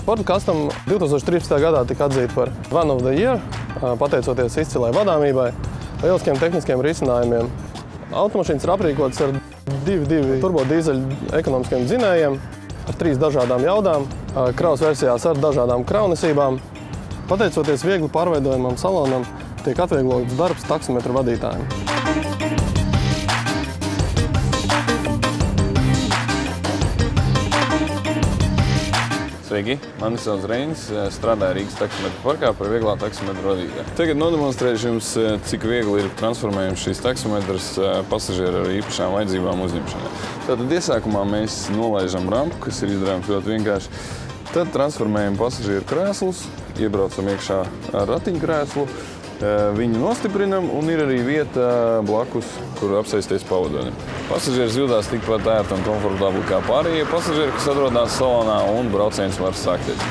Ford Custom 2013. gadā tika atzīta par One of the Year, pateicoties izcilai vadāmībai, lieliskiem tehniskiem risinājumiem. Automašīnas ir aprīkotas ar 2.2 turbodīzeļu ekonomiskiem dzinējiem, ar 3 dažādām jaudām, kravas versijās ar dažādām kravnesībām. Pateicoties viegli pārveidojamam salonam, tiek atvieglots darbs taksometra vadītājiem. Sveiki, mani sauc Reinis, strādāju Rīgas taksometra parkā par vieglā taksometra vadītāju. Tagad nodemonstrēšu jums, cik viegli ir transformējams šīs taksometras pasažieru ar īpašām vajadzībām uzņemšanai. Tātad iesākumā mēs nolaižam rampu, kas ir izdarāms ļoti vienkārši. Tad transformējam pasažieru krēslus, iebraucam iekšā ar ratiņkrēslu, viņu nostiprinam un ir arī vieta blakus, kur apsēsties pavadonim. Pasažieris jūtās tikpat ērti un komfortabli kā pārējie pasažieri, kas atrodas salonā, un brauciens var sākties.